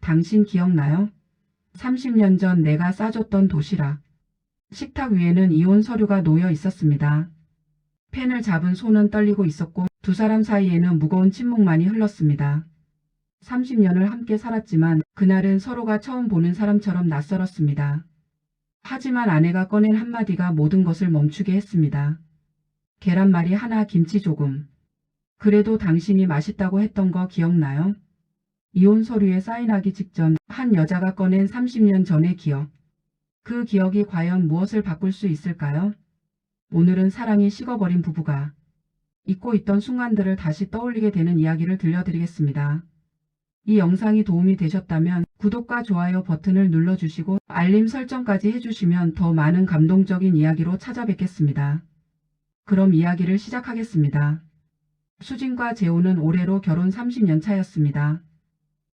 당신 기억나요? 30년 전 내가 싸줬던 도시락. 식탁 위에는 이혼 서류가 놓여 있었습니다. 펜을 잡은 손은 떨리고 있었고 두 사람 사이에는 무거운 침묵만이 흘렀습니다. 30년을 함께 살았지만 그날은 서로가 처음 보는 사람처럼 낯설었습니다. 하지만 아내가 꺼낸 한마디가 모든 것을 멈추게 했습니다. 계란말이 하나, 김치 조금. 그래도 당신이 맛있다고 했던 거 기억나요? 이혼 서류에 사인하기 직전 한 여자가 꺼낸 30년 전의 기억. 그 기억이 과연 무엇을 바꿀 수 있을까요? 오늘은 사랑이 식어버린 부부가 잊고 있던 순간들을 다시 떠올리게 되는 이야기를 들려드리겠습니다. 이 영상이 도움이 되셨다면 구독과 좋아요 버튼을 눌러주시고 알림 설정까지 해주시면 더 많은 감동적인 이야기로 찾아뵙겠습니다. 그럼 이야기를 시작하겠습니다. 수진과 재호는 올해로 결혼 30년 차였습니다.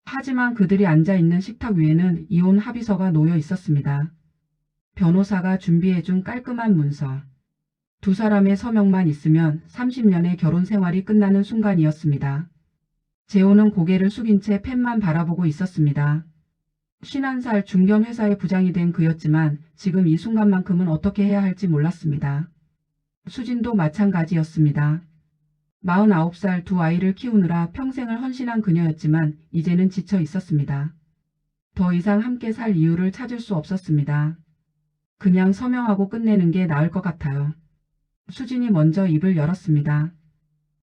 하지만 그들이 앉아있는 식탁 위에는 이혼 합의서가 놓여 있었습니다. 변호사가 준비해준 깔끔한 문서. 두 사람의 서명만 있으면 30년의 결혼 생활이 끝나는 순간이었습니다. 재호는 고개를 숙인 채 펜만 바라보고 있었습니다. 51살 중견 회사의 부장이 된 그였지만 지금 이 순간만큼은 어떻게 해야 할지 몰랐습니다. 수진도 마찬가지였습니다. 49살 두 아이를 키우느라 평생을 헌신한 그녀였지만 이제는 지쳐 있었습니다. 더 이상 함께 살 이유를 찾을 수 없었습니다. 그냥 서명하고 끝내는 게 나을 것 같아요. 수진이 먼저 입을 열었습니다.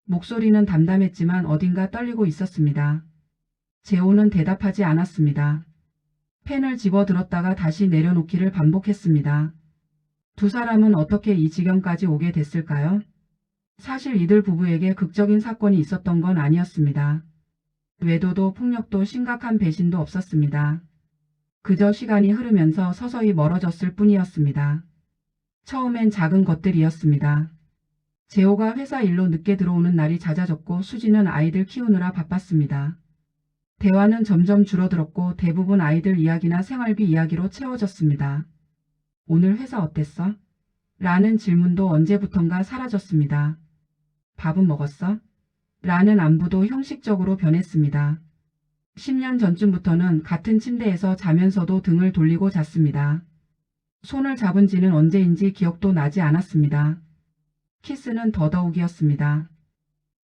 목소리는 담담했지만 어딘가 떨리고 있었습니다. 재호는 대답하지 않았습니다. 펜을 집어들었다가 다시 내려놓기를 반복했습니다. 두 사람은 어떻게 이 지경까지 오게 됐을까요? 사실 이들 부부에게 극적인 사건이 있었던 건 아니었습니다. 외도도 폭력도 심각한 배신도 없었습니다. 그저 시간이 흐르면서 서서히 멀어졌을 뿐이었습니다. 처음엔 작은 것들이었습니다. 재호가 회사 일로 늦게 들어오는 날이 잦아졌고 수지는 아이들 키우느라 바빴습니다. 대화는 점점 줄어들었고 대부분 아이들 이야기나 생활비 이야기로 채워졌습니다. 오늘 회사 어땠어? 라는 질문도 언제부턴가 사라졌습니다. 밥은 먹었어? 라는 안부도 형식적으로 변했습니다. 10년 전쯤부터는 같은 침대에서 자면서도 등을 돌리고 잤습니다. 손을 잡은 지는 언제인지 기억도 나지 않았습니다. 키스는 더더욱이었습니다.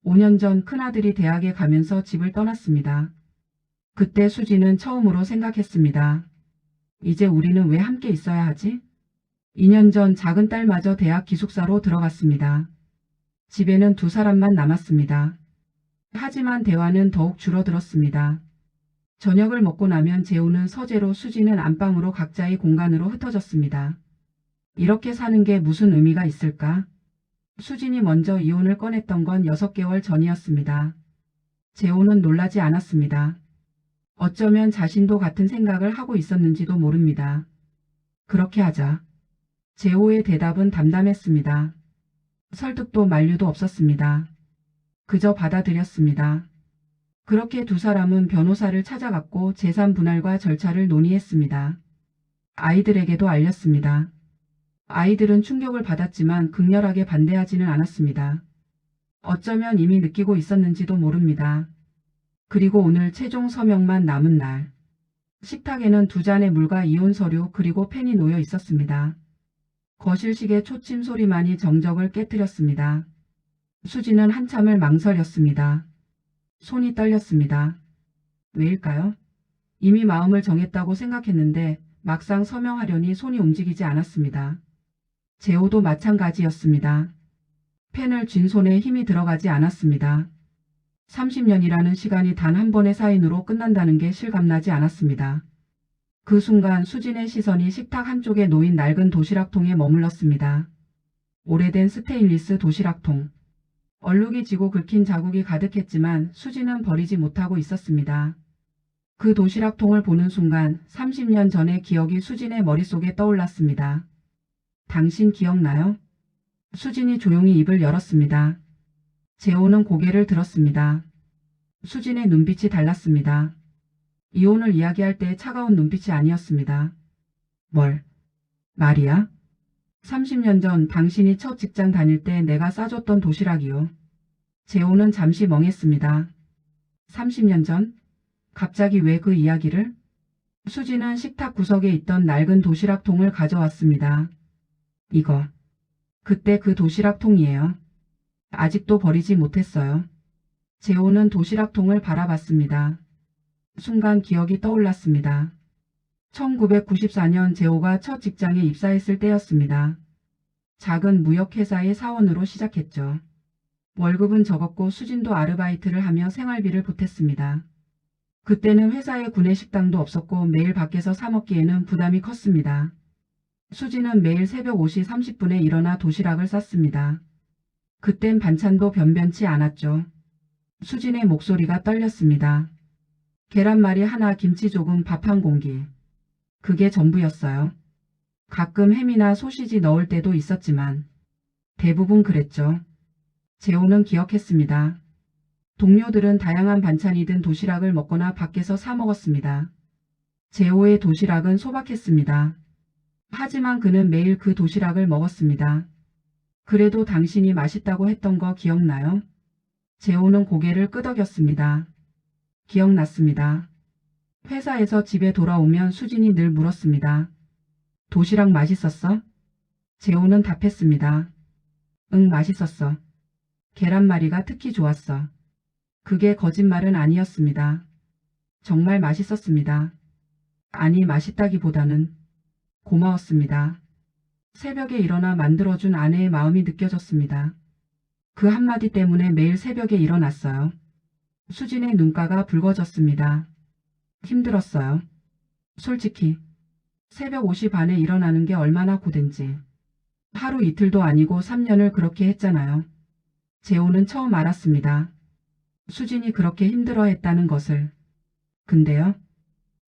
5년 전 큰아들이 대학에 가면서 집을 떠났습니다. 그때 수지는 처음으로 생각했습니다. 이제 우리는 왜 함께 있어야 하지? 2년 전 작은 딸마저 대학 기숙사로 들어갔습니다. 집에는 두 사람만 남았습니다. 하지만 대화는 더욱 줄어들었습니다. 저녁을 먹고 나면 재호는 서재로 수지는 안방으로 각자의 공간으로 흩어졌습니다. 이렇게 사는 게 무슨 의미가 있을까? 수진이 먼저 이혼을 꺼냈던 건 6개월 전이었습니다. 재호는 놀라지 않았습니다. 어쩌면 자신도 같은 생각을 하고 있었는지도 모릅니다. 그렇게 하자. 재호의 대답은 담담했습니다. 설득도 만류도 없었습니다. 그저 받아들였습니다. 그렇게 두 사람은 변호사를 찾아갔고 재산 분할과 절차를 논의했습니다. 아이들에게도 알렸습니다. 아이들은 충격을 받았지만 극렬하게 반대하지는 않았습니다. 어쩌면 이미 느끼고 있었는지도 모릅니다. 그리고 오늘 최종 서명만 남은 날. 식탁에는 두 잔의 물과 이혼 서류 그리고 펜이 놓여 있었습니다. 거실식의 초침 소리만이 정적을 깨뜨렸습니다. 수지는 한참을 망설였습니다. 손이 떨렸습니다. 왜일까요? 이미 마음을 정했다고 생각했는데 막상 서명하려니 손이 움직이지 않았습니다. 재호도 마찬가지였습니다. 펜을 쥔 손에 힘이 들어가지 않았습니다. 30년이라는 시간이 단 한 번의 사인으로 끝난다는 게 실감나지 않았습니다. 그 순간 수진의 시선이 식탁 한쪽에 놓인 낡은 도시락통에 머물렀습니다. 오래된 스테인리스 도시락통. 얼룩이 지고 긁힌 자국이 가득했지만 수진은 버리지 못하고 있었습니다. 그 도시락통을 보는 순간 30년 전의 기억이 수진의 머릿속에 떠올랐습니다. 당신 기억나요? 수진이 조용히 입을 열었습니다. 재호는 고개를 들었습니다. 수진의 눈빛이 달랐습니다. 이혼을 이야기할 때 차가운 눈빛이 아니었습니다. 뭘? 말이야? 30년 전 당신이 첫 직장 다닐 때 내가 싸줬던 도시락이요. 재호는 잠시 멍했습니다. 30년 전? 갑자기 왜 그 이야기를? 수지는 식탁 구석에 있던 낡은 도시락통을 가져왔습니다. 이거. 그때 그 도시락통이에요. 아직도 버리지 못했어요. 재호는 도시락통을 바라봤습니다. 순간 기억이 떠올랐습니다. 1994년 재호가 첫 직장에 입사했을 때였습니다. 작은 무역회사의 사원으로 시작했죠. 월급은 적었고 수진도 아르바이트를 하며 생활비를 보탰습니다. 그때는 회사에 구내식당도 없었고 매일 밖에서 사 먹기에는 부담이 컸습니다. 수진은 매일 새벽 5시 30분에 일어나 도시락을 쌌습니다. 그땐 반찬도 변변치 않았죠. 수진의 목소리가 떨렸습니다. 계란말이 하나, 김치 조금, 밥 한 공기. 그게 전부였어요. 가끔 햄이나 소시지 넣을 때도 있었지만 대부분 그랬죠. 재호는 기억했습니다. 동료들은 다양한 반찬이 든 도시락을 먹거나 밖에서 사 먹었습니다. 재호의 도시락은 소박했습니다. 하지만 그는 매일 그 도시락을 먹었습니다. 그래도 당신이 맛있다고 했던 거 기억나요? 재호는 고개를 끄덕였습니다. 기억났습니다. 회사에서 집에 돌아오면 수진이 늘 물었습니다. 도시락 맛있었어? 재호는 답했습니다. 응, 맛있었어. 계란말이가 특히 좋았어. 그게 거짓말은 아니었습니다. 정말 맛있었습니다. 아니, 맛있다기보다는 고마웠습니다. 새벽에 일어나 만들어준 아내의 마음이 느껴졌습니다. 그 한마디 때문에 매일 새벽에 일어났어요. 수진의 눈가가 붉어졌습니다. 힘들었어요. 솔직히 새벽 5시 반에 일어나는 게 얼마나 고된지. 하루 이틀도 아니고 3년을 그렇게 했잖아요. 재호는 처음 알았습니다. 수진이 그렇게 힘들어했다는 것을. 근데요?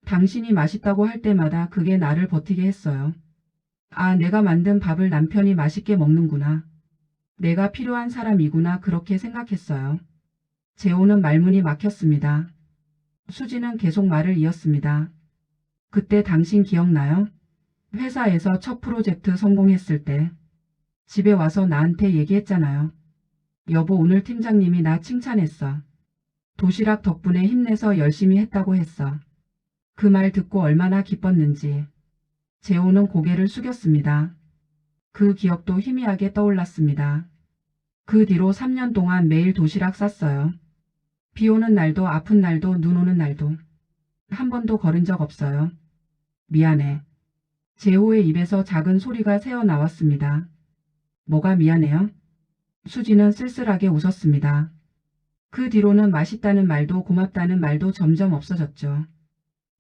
당신이 맛있다고 할 때마다 그게 나를 버티게 했어요. 아, 내가 만든 밥을 남편이 맛있게 먹는구나. 내가 필요한 사람이구나, 그렇게 생각했어요. 재호는 말문이 막혔습니다. 수진은 계속 말을 이었습니다. 그때 당신 기억나요? 회사에서 첫 프로젝트 성공했을 때 집에 와서 나한테 얘기했잖아요. 여보, 오늘 팀장님이 나 칭찬했어. 도시락 덕분에 힘내서 열심히 했다고 했어. 그 말 듣고 얼마나 기뻤는지. 재호는 고개를 숙였습니다. 그 기억도 희미하게 떠올랐습니다. 그 뒤로 3년 동안 매일 도시락 쌌어요. 비 오는 날도 아픈 날도 눈 오는 날도. 한 번도 거른 적 없어요. 미안해. 재호의 입에서 작은 소리가 새어나왔습니다. 뭐가 미안해요? 수지는 쓸쓸하게 웃었습니다. 그 뒤로는 맛있다는 말도 고맙다는 말도 점점 없어졌죠.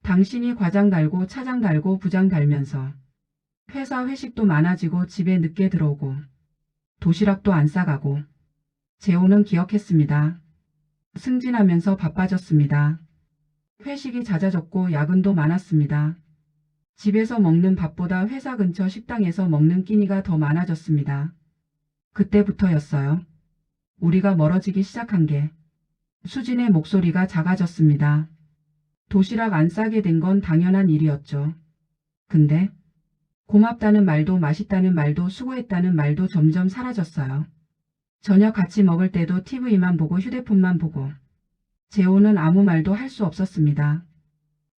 당신이 과장 달고 차장 달고 부장 달면서 회사 회식도 많아지고 집에 늦게 들어오고 도시락도 안 싸가고. 재호는 기억했습니다. 승진하면서 바빠졌습니다. 회식이 잦아졌고 야근도 많았습니다. 집에서 먹는 밥보다 회사 근처 식당에서 먹는 끼니가 더 많아졌습니다. 그때부터였어요. 우리가 멀어지기 시작한 게. 수진의 목소리가 작아졌습니다. 도시락 안 싸게 된 건 당연한 일이었죠. 근데 고맙다는 말도 맛있다는 말도 수고했다는 말도 점점 사라졌어요. 저녁 같이 먹을 때도 TV만 보고 휴대폰만 보고. 재호는 아무 말도 할 수 없었습니다.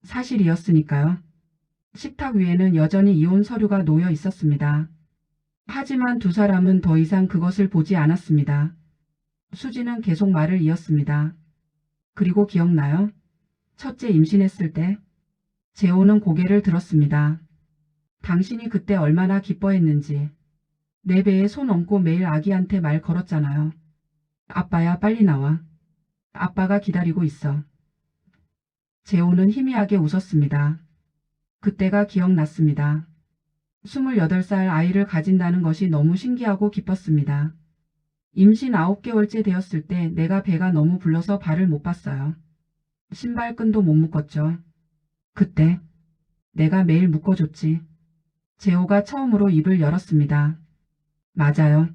사실이었으니까요. 식탁 위에는 여전히 이혼 서류가 놓여 있었습니다. 하지만 두 사람은 더 이상 그것을 보지 않았습니다. 수지는 계속 말을 이었습니다. 그리고 기억나요? 첫째 임신했을 때. 재호는 고개를 들었습니다. 당신이 그때 얼마나 기뻐했는지. 내 배에 손 얹고 매일 아기한테 말 걸었잖아요. 아빠야, 빨리 나와. 아빠가 기다리고 있어. 재호는 희미하게 웃었습니다. 그때가 기억났습니다. 28살 아이를 가진다는 것이 너무 신기하고 기뻤습니다. 임신 9개월째 되었을 때 내가 배가 너무 불러서 발을 못 봤어요. 신발끈도 못 묶었죠. 그때 내가 매일 묶어줬지. 재호가 처음으로 입을 열었습니다. 맞아요.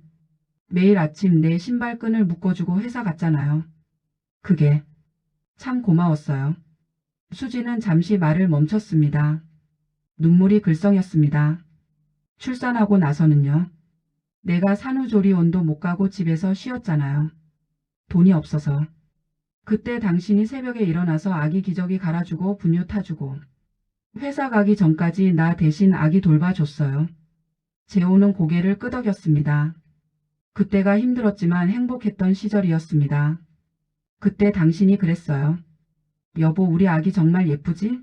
매일 아침 내 신발끈을 묶어주고 회사 갔잖아요. 그게 참 고마웠어요. 수지는 잠시 말을 멈췄습니다. 눈물이 글썽였습니다. 출산하고 나서는요. 내가 산후조리원도 못 가고 집에서 쉬었잖아요. 돈이 없어서. 그때 당신이 새벽에 일어나서 아기 기저귀 갈아주고 분유 타주고 회사 가기 전까지 나 대신 아기 돌봐줬어요. 재호는 고개를 끄덕였습니다. 그때가 힘들었지만 행복했던 시절이었습니다. 그때 당신이 그랬어요. 여보, 우리 아기 정말 예쁘지?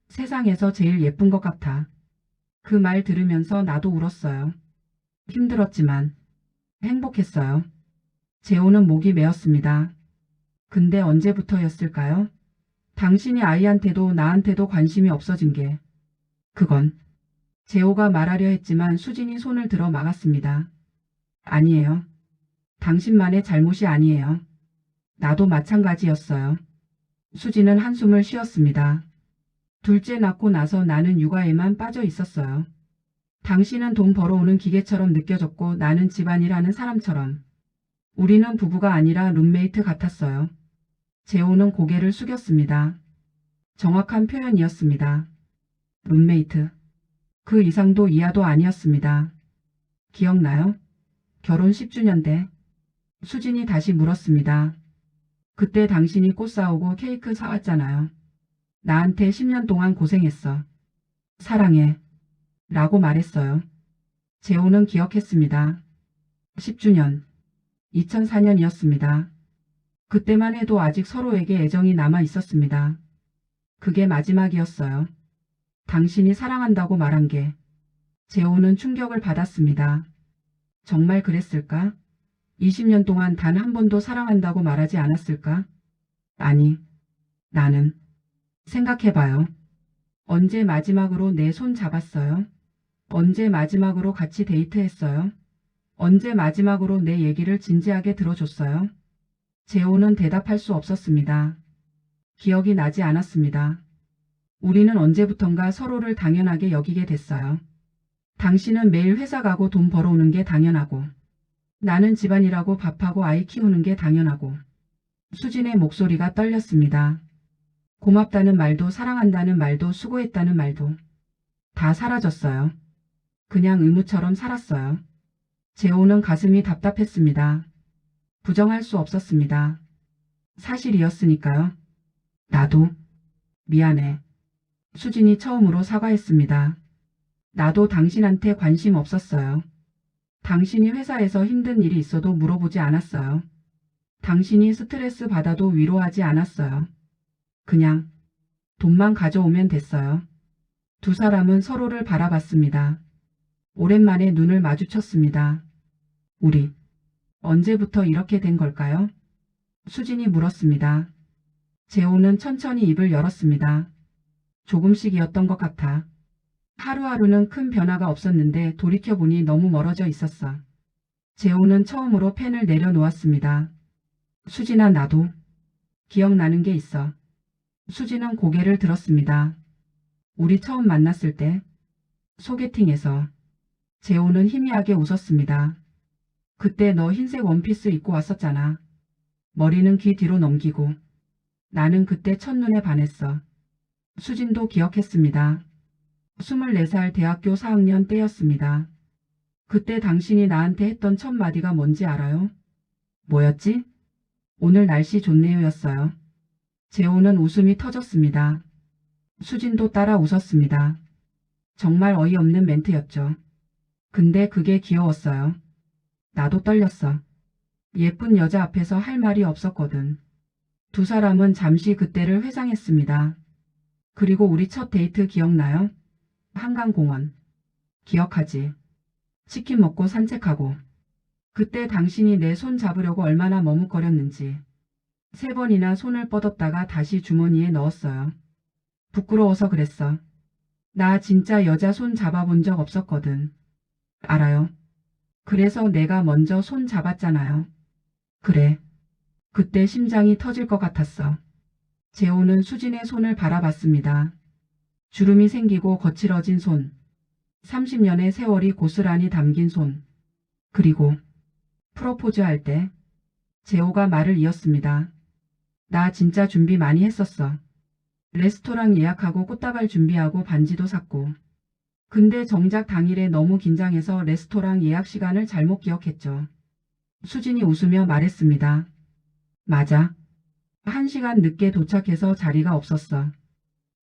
세상에서 제일 예쁜 것 같아. 그 말 들으면서 나도 울었어요. 힘들었지만 행복했어요. 재호는 목이 메었습니다. 근데 언제부터였을까요? 당신이 아이한테도 나한테도 관심이 없어진 게. 그건 재호가 말하려 했지만 수진이 손을 들어 막았습니다. 아니에요. 당신만의 잘못이 아니에요. 나도 마찬가지였어요. 수진은 한숨을 쉬었습니다. 둘째 낳고 나서 나는 육아에만 빠져 있었어요. 당신은 돈 벌어오는 기계처럼 느껴졌고 나는 집안일 하는 사람처럼. 우리는 부부가 아니라 룸메이트 같았어요. 재호는 고개를 숙였습니다. 정확한 표현이었습니다. 룸메이트. 그 이상도 이하도 아니었습니다. 기억나요? 결혼 10주년 때 수진이 다시 물었습니다. 그때 당신이 꽃 사오고 케이크 사왔잖아요. 나한테 10년 동안 고생했어. 사랑해. 라고 말했어요. 재호는 기억했습니다. 10주년. 2004년이었습니다. 그때만 해도 아직 서로에게 애정이 남아 있었습니다. 그게 마지막이었어요. 당신이 사랑한다고 말한 게. 재호는 충격을 받았습니다. 정말 그랬을까? 20년 동안 단 한 번도 사랑한다고 말하지 않았을까? 아니, 나는. 생각해봐요. 언제 마지막으로 내 손 잡았어요? 언제 마지막으로 같이 데이트했어요? 언제 마지막으로 내 얘기를 진지하게 들어줬어요? 재호는 대답할 수 없었습니다. 기억이 나지 않았습니다. 우리는 언제부턴가 서로를 당연하게 여기게 됐어요. 당신은 매일 회사 가고 돈 벌어오는 게 당연하고 나는 집안일하고 밥하고 아이 키우는 게 당연하고. 수진의 목소리가 떨렸습니다. 고맙다는 말도 사랑한다는 말도 수고했다는 말도 다 사라졌어요. 그냥 의무처럼 살았어요. 재호는 가슴이 답답했습니다. 부정할 수 없었습니다. 사실이었으니까요. 나도 미안해. 수진이 처음으로 사과했습니다. 나도 당신한테 관심 없었어요. 당신이 회사에서 힘든 일이 있어도 물어보지 않았어요. 당신이 스트레스 받아도 위로하지 않았어요. 그냥 돈만 가져오면 됐어요. 두 사람은 서로를 바라봤습니다. 오랜만에 눈을 마주쳤습니다. 우리 언제부터 이렇게 된 걸까요? 수진이 물었습니다. 재호는 천천히 입을 열었습니다. 조금씩이었던 것 같아. 하루하루는 큰 변화가 없었는데 돌이켜보니 너무 멀어져 있었어. 재호는 처음으로 펜을 내려놓았습니다. 수진아, 나도 기억나는 게 있어. 수진은 고개를 들었습니다. 우리 처음 만났을 때 소개팅에서. 재호는 희미하게 웃었습니다. 그때 너 흰색 원피스 입고 왔었잖아. 머리는 귀 뒤로 넘기고. 나는 그때 첫눈에 반했어. 수진도 기억했습니다. 24살 대학교 4학년 때였습니다. 그때 당신이 나한테 했던 첫 마디가 뭔지 알아요? 뭐였지? 오늘 날씨 좋네요 였어요. 재호는 웃음이 터졌습니다. 수진도 따라 웃었습니다. 정말 어이없는 멘트였죠. 근데 그게 귀여웠어요. 나도 떨렸어. 예쁜 여자 앞에서 할 말이 없었거든. 두 사람은 잠시 그때를 회상했습니다. 그리고 우리 첫 데이트 기억나요? 한강공원. 기억하지? 치킨 먹고 산책하고. 그때 당신이 내 손 잡으려고 얼마나 머뭇거렸는지. 3번이나 손을 뻗었다가 다시 주머니에 넣었어요. 부끄러워서 그랬어. 나 진짜 여자 손 잡아본 적 없었거든. 알아요. 그래서 내가 먼저 손 잡았잖아요. 그래. 그때 심장이 터질 것 같았어. 재호는 수진의 손을 바라봤습니다. 주름이 생기고 거칠어진 손. 30년의 세월이 고스란히 담긴 손. 그리고 프로포즈 할 때 재호가 말을 이었습니다. 나 진짜 준비 많이 했었어. 레스토랑 예약하고 꽃다발 준비하고 반지도 샀고. 근데 정작 당일에 너무 긴장해서 레스토랑 예약 시간을 잘못 기억했죠. 수진이 웃으며 말했습니다. 맞아. 1시간 늦게 도착해서 자리가 없었어.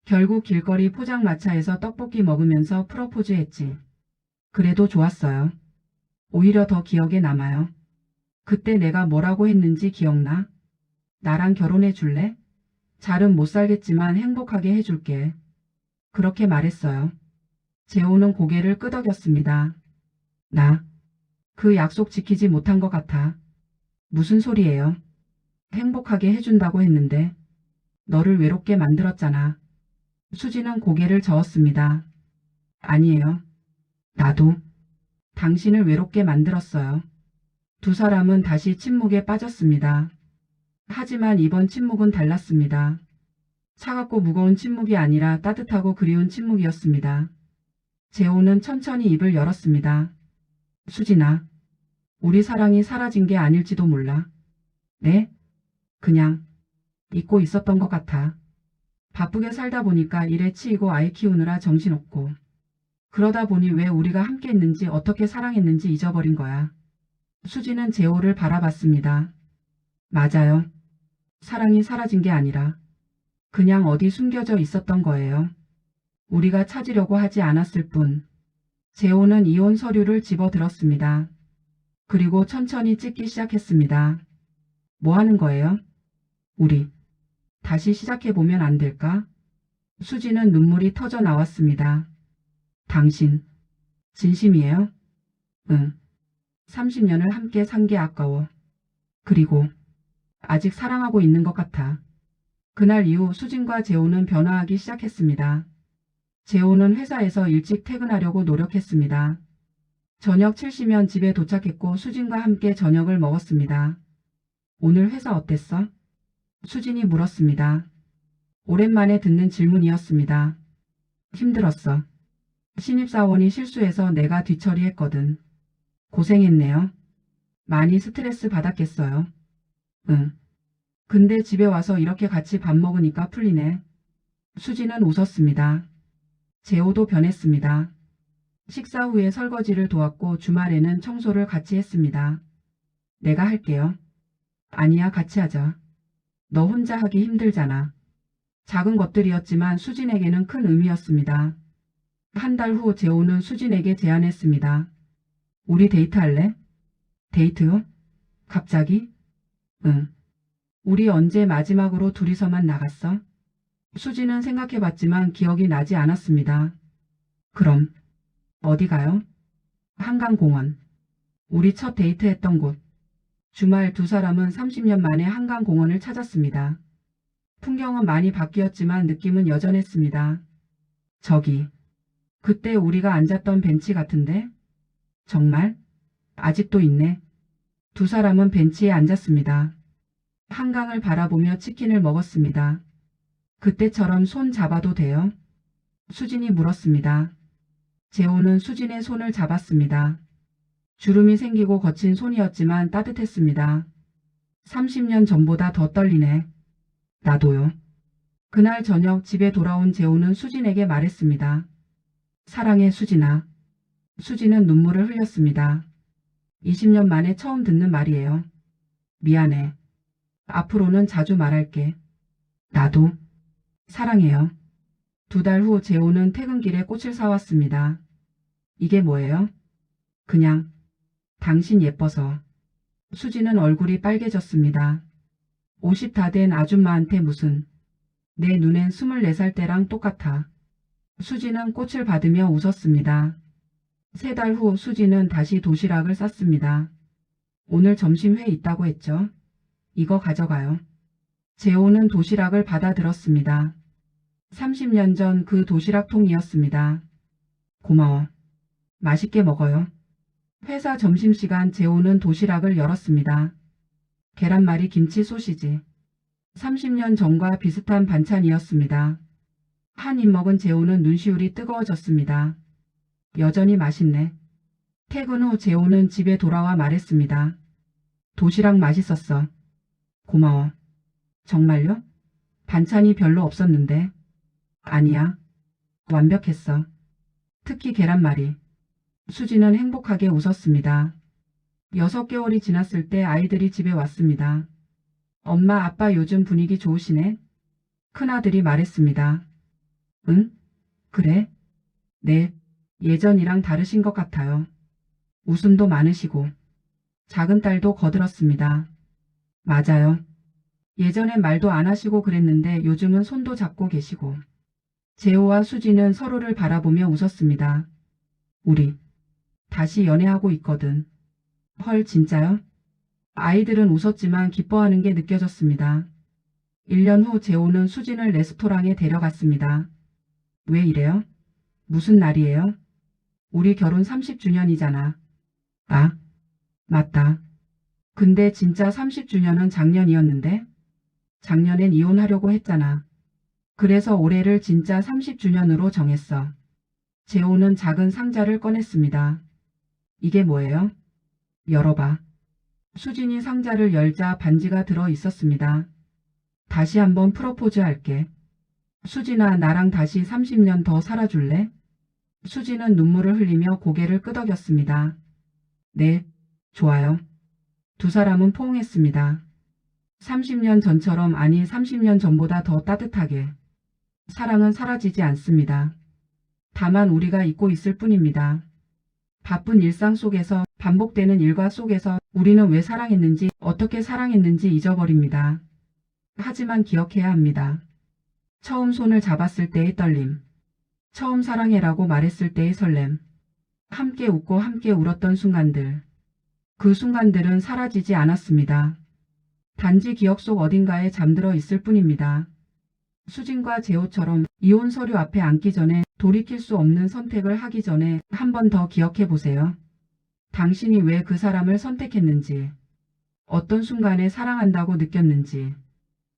결국 길거리 포장마차에서 떡볶이 먹으면서 프러포즈했지. 그래도 좋았어요. 오히려 더 기억에 남아요. 그때 내가 뭐라고 했는지 기억나? 나랑 결혼해 줄래? 잘은 못 살겠지만 행복하게 해줄게. 그렇게 말했어요. 재호는 고개를 끄덕였습니다. 나 그 약속 지키지 못한 것 같아. 무슨 소리예요? 행복하게 해준다고 했는데 너를 외롭게 만들었잖아. 수지는 고개를 저었습니다. 아니에요. 나도 당신을 외롭게 만들었어요. 두 사람은 다시 침묵에 빠졌습니다. 하지만 이번 침묵은 달랐습니다. 차갑고 무거운 침묵이 아니라 따뜻하고 그리운 침묵이었습니다. 재호는 천천히 입을 열었습니다. 수진아, 우리 사랑이 사라진 게 아닐지도 몰라. 네? 그냥 잊고 있었던 것 같아. 바쁘게 살다 보니까 일에 치이고 아이 키우느라 정신없고. 그러다 보니 왜 우리가 함께 했는지 어떻게 사랑했는지 잊어버린 거야. 수지는 재호를 바라봤습니다. 맞아요. 사랑이 사라진 게 아니라 그냥 어디 숨겨져 있었던 거예요. 우리가 찾으려고 하지 않았을 뿐. 재호는 이혼 서류를 집어들었습니다. 그리고 천천히 찍기 시작했습니다. 뭐 하는 거예요? 우리 다시 시작해보면 안 될까? 수지는 눈물이 터져 나왔습니다. 당신 진심이에요? 응. 30년을 함께 산 게 아까워. 그리고 아직 사랑하고 있는 것 같아. 그날 이후 수진과 재호는 변화하기 시작했습니다. 재호는 회사에서 일찍 퇴근하려고 노력했습니다. 저녁 7시면 집에 도착했고 수진과 함께 저녁을 먹었습니다. 오늘 회사 어땠어? 수진이 물었습니다. 오랜만에 듣는 질문이었습니다. 힘들었어. 신입사원이 실수해서 내가 뒤처리했거든. 고생했네요. 많이 스트레스 받았겠어요. 응. 근데 집에 와서 이렇게 같이 밥 먹으니까 풀리네. 수지는 웃었습니다. 재호도 변했습니다. 식사 후에 설거지를 도왔고 주말에는 청소를 같이 했습니다. 내가 할게요. 아니야, 같이 하자. 너 혼자 하기 힘들잖아. 작은 것들이었지만 수진에게는 큰 의미였습니다. 한 달 후 재호는 수진에게 제안했습니다. 우리 데이트할래? 데이트? 갑자기? 응. 우리 언제 마지막으로 둘이서만 나갔어? 수지는 생각해봤지만 기억이 나지 않았습니다. 그럼 어디 가요? 한강공원. 우리 첫 데이트했던 곳. 주말 두 사람은 30년 만에 한강공원을 찾았습니다. 풍경은 많이 바뀌었지만 느낌은 여전했습니다. 저기, 그때 우리가 앉았던 벤치 같은데? 정말? 아직도 있네. 두 사람은 벤치에 앉았습니다. 한강을 바라보며 치킨을 먹었습니다. 그때처럼 손 잡아도 돼요? 수진이 물었습니다. 재호는 수진의 손을 잡았습니다. 주름이 생기고 거친 손이었지만 따뜻했습니다. 30년 전보다 더 떨리네. 나도요. 그날 저녁 집에 돌아온 재호는 수진에게 말했습니다. 사랑해, 수진아. 수진은 눈물을 흘렸습니다. 20년 만에 처음 듣는 말이에요. 미안해. 앞으로는 자주 말할게. 나도. 사랑해요. 2달 후 재호는 퇴근길에 꽃을 사왔습니다. 이게 뭐예요? 그냥 당신 예뻐서. 수지는 얼굴이 빨개졌습니다. 50 다 된 아줌마한테 무슨. 내 눈엔 24살 때랑 똑같아. 수지는 꽃을 받으며 웃었습니다. 3달 후 수지는 다시 도시락을 쌌습니다. 오늘 점심 회 있다고 했죠? 이거 가져가요. 재호는 도시락을 받아들었습니다. 30년 전 그 도시락통이었습니다. 고마워. 맛있게 먹어요. 회사 점심시간 재호는 도시락을 열었습니다. 계란말이, 김치, 소시지. 30년 전과 비슷한 반찬이었습니다. 한 입 먹은 재호는 눈시울이 뜨거워졌습니다. 여전히 맛있네. 퇴근 후 재호는 집에 돌아와 말했습니다. 도시락 맛있었어. 고마워. 정말요? 반찬이 별로 없었는데. 아니야. 완벽했어. 특히 계란말이. 수지는 행복하게 웃었습니다. 6개월이 지났을 때 아이들이 집에 왔습니다. 엄마, 아빠 요즘 분위기 좋으시네? 큰아들이 말했습니다. 응? 그래? 네. 예전이랑 다르신 것 같아요. 웃음도 많으시고. 작은 딸도 거들었습니다. 맞아요. 예전엔 말도 안 하시고 그랬는데 요즘은 손도 잡고 계시고. 재호와 수지는 서로를 바라보며 웃었습니다. 우리 다시 연애하고 있거든. 헐, 진짜요? 아이들은 웃었지만 기뻐하는 게 느껴졌습니다. 1년 후 재호는 수진을 레스토랑에 데려갔습니다. 왜 이래요? 무슨 날이에요? 우리 결혼 30주년이잖아. 아, 맞다. 근데 진짜 30주년은 작년이었는데? 작년엔 이혼하려고 했잖아. 그래서 올해를 진짜 30주년으로 정했어. 재호는 작은 상자를 꺼냈습니다. 이게 뭐예요? 열어봐. 수진이 상자를 열자 반지가 들어 있었습니다. 다시 한번 프로포즈 할게. 수진아, 나랑 다시 30년 더 살아줄래? 수진은 눈물을 흘리며 고개를 끄덕였습니다. 네, 좋아요. 두 사람은 포옹했습니다. 30년 전처럼, 아니 30년 전보다 더 따뜻하게. 사랑은 사라지지 않습니다. 다만 우리가 잊고 있을 뿐입니다. 바쁜 일상 속에서, 반복되는 일과 속에서 우리는 왜 사랑했는지, 어떻게 사랑했는지 잊어버립니다. 하지만 기억해야 합니다. 처음 손을 잡았을 때의 떨림. 처음 사랑해라고 말했을 때의 설렘. 함께 웃고 함께 울었던 순간들. 그 순간들은 사라지지 않았습니다. 단지 기억 속 어딘가에 잠들어 있을 뿐입니다. 수진과 재호처럼 이혼 서류 앞에 앉기 전에, 돌이킬 수 없는 선택을 하기 전에 한 번 더 기억해 보세요. 당신이 왜 그 사람을 선택했는지, 어떤 순간에 사랑한다고 느꼈는지,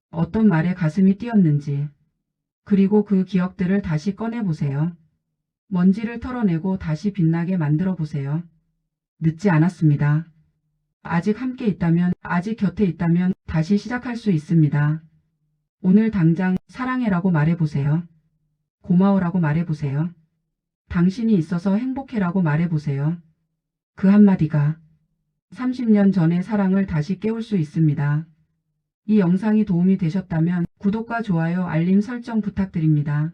어떤 말에 가슴이 뛰었는지, 그리고 그 기억들을 다시 꺼내보세요. 먼지를 털어내고 다시 빛나게 만들어 보세요. 늦지 않았습니다. 아직 함께 있다면, 아직 곁에 있다면 다시 시작할 수 있습니다. 오늘 당장 사랑해라고 말해보세요. 고마워라고 말해보세요. 당신이 있어서 행복해라고 말해보세요. 그 한마디가 30년 전의 사랑을 다시 깨울 수 있습니다. 이 영상이 도움이 되셨다면 구독과 좋아요, 알림 설정 부탁드립니다.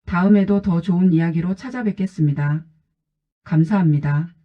다음에도 더 좋은 이야기로 찾아뵙겠습니다. 감사합니다.